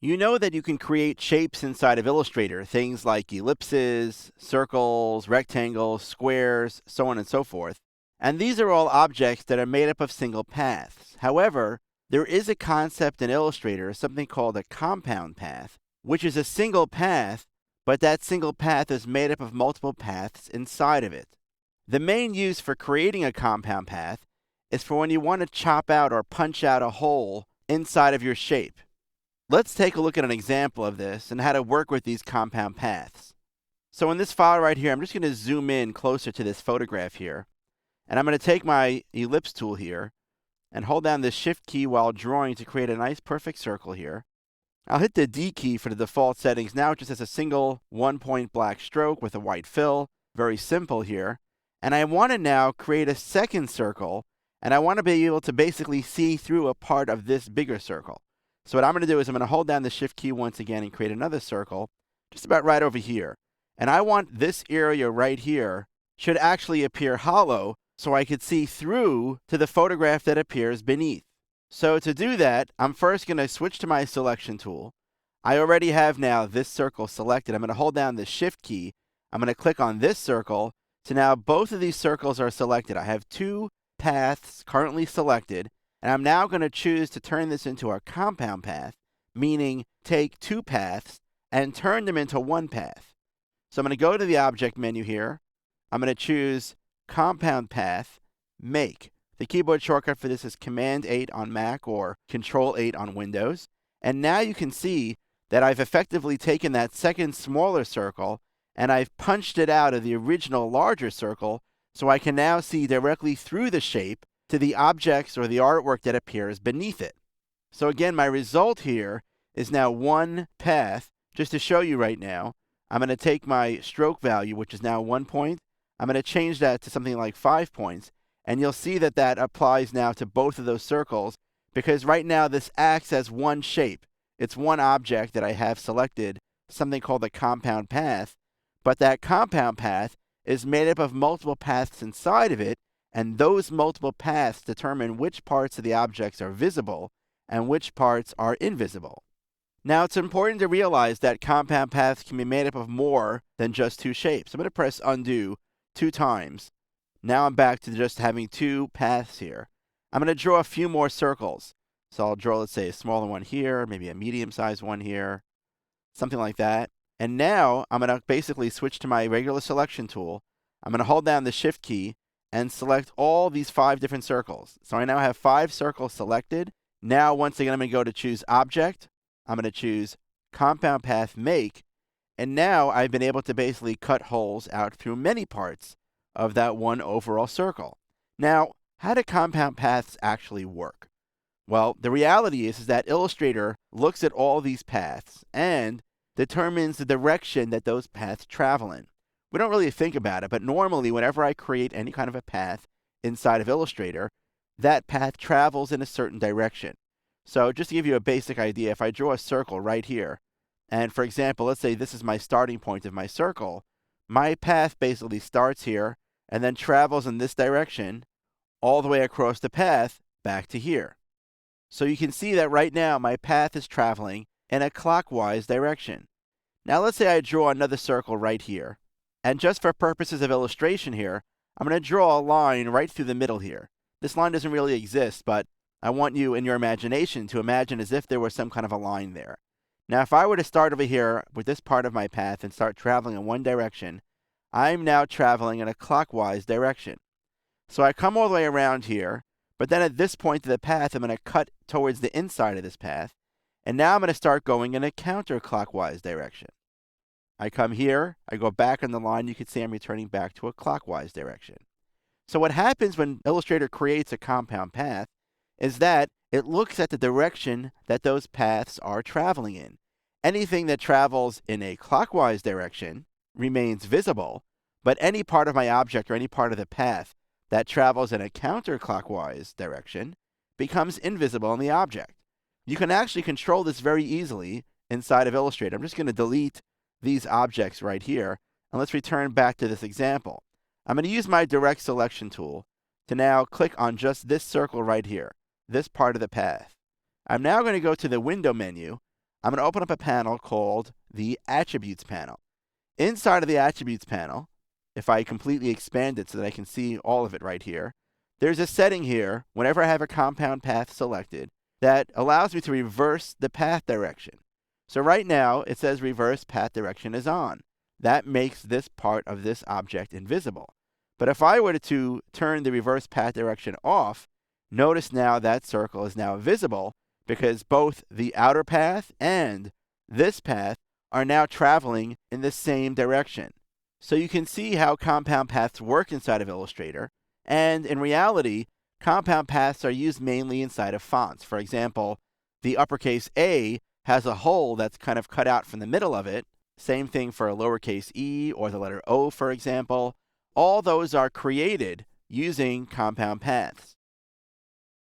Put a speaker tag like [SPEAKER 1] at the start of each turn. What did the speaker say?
[SPEAKER 1] You know that you can create shapes inside of Illustrator, things like ellipses, circles, rectangles, squares, so on and so forth. And these are all objects that are made up of single paths. However, there is a concept in Illustrator, something called a compound path, which is a single path, but that single path is made up of multiple paths inside of it. The main use for creating a compound path is for when you want to chop out or punch out a hole inside of your shape. Let's take a look at an example of this and how to work with these compound paths. So in this file right here, I'm just going to zoom in closer to this photograph here. And I'm going to take my ellipse tool here and hold down the Shift key while drawing to create a nice perfect circle here. I'll hit the D key for the default settings. Now it just has a single one-point black stroke with a white fill. Very simple here. And I want to now create a second circle, and I want to be able to basically see through a part of this bigger circle. So what I'm going to do is I'm going to hold down the Shift key once again and create another circle, just about right over here. And I want this area right here should actually appear hollow so I could see through to the photograph that appears beneath. So to do that, I'm first going to switch to my selection tool. I already have now this circle selected. I'm going to hold down the Shift key. I'm going to click on this circle. So now both of these circles are selected. I have two paths currently selected. And I'm now going to choose to turn this into a compound path, meaning take two paths and turn them into one path. So I'm going to go to the object menu here. I'm going to choose compound path, make. The keyboard shortcut for this is Command 8 on Mac or Control 8 on Windows. And now you can see that I've effectively taken that second smaller circle and I've punched it out of the original larger circle so I can now see directly through the shape to the objects or the artwork that appears beneath it. So again, my result here is now one path. Just to show you right now, I'm going to take my stroke value, which is now 1 point. I'm going to change that to something like 5 points. And you'll see that that applies now to both of those circles because right now this acts as one shape. It's one object that I have selected, something called a compound path. But that compound path is made up of multiple paths inside of it. And those multiple paths determine which parts of the objects are visible and which parts are invisible. Now, it's important to realize that compound paths can be made up of more than just two shapes. I'm going to press undo 2 times. Now I'm back to just having two paths here. I'm going to draw a few more circles. So I'll draw, let's say, a smaller one here, maybe a medium-sized one here, something like that. And now I'm going to basically switch to my regular selection tool. I'm going to hold down the Shift key and select all these 5 different circles. So I now have 5 circles selected. Now, once again, I'm going to go to choose Object. I'm going to choose Compound Path Make. And now I've been able to basically cut holes out through many parts of that one overall circle. Now, how do compound paths actually work? Well, the reality is that Illustrator looks at all these paths and determines the direction that those paths travel in. We don't really think about it, but normally whenever I create any kind of a path inside of Illustrator, that path travels in a certain direction. So just to give you a basic idea, if I draw a circle right here, and for example, let's say this is my starting point of my circle, my path basically starts here and then travels in this direction all the way across the path back to here. So you can see that right now my path is traveling in a clockwise direction. Now let's say I draw another circle right here. And just for purposes of illustration here, I'm going to draw a line right through the middle here. This line doesn't really exist, but I want you in your imagination to imagine as if there was some kind of a line there. Now, if I were to start over here with this part of my path and start traveling in one direction, I'm now traveling in a clockwise direction. So I come all the way around here, but then at this point of the path, I'm going to cut towards the inside of this path, and now I'm going to start going in a counterclockwise direction. I come here, I go back on the line, you can see I'm returning back to a clockwise direction. So what happens when Illustrator creates a compound path is that it looks at the direction that those paths are traveling in. Anything that travels in a clockwise direction remains visible, but any part of my object or any part of the path that travels in a counterclockwise direction becomes invisible in the object. You can actually control this very easily inside of Illustrator. I'm just going to delete these objects right here, and let's return back to this example. I'm going to use my direct selection tool to now click on just this circle right here, this part of the path. I'm now going to go to the window menu. I'm going to open up a panel called the Attributes panel. Inside of the Attributes panel, if I completely expand it so that I can see all of it right here, there's a setting here, whenever I have a compound path selected, that allows me to reverse the path direction. So right now, it says reverse path direction is on. That makes this part of this object invisible. But if I were to turn the reverse path direction off, notice now that circle is now visible because both the outer path and this path are now traveling in the same direction. So you can see how compound paths work inside of Illustrator. And in reality, compound paths are used mainly inside of fonts. For example, the uppercase A has a hole that's kind of cut out from the middle of it. Same thing for a lowercase e or the letter O, for example. All those are created using compound paths.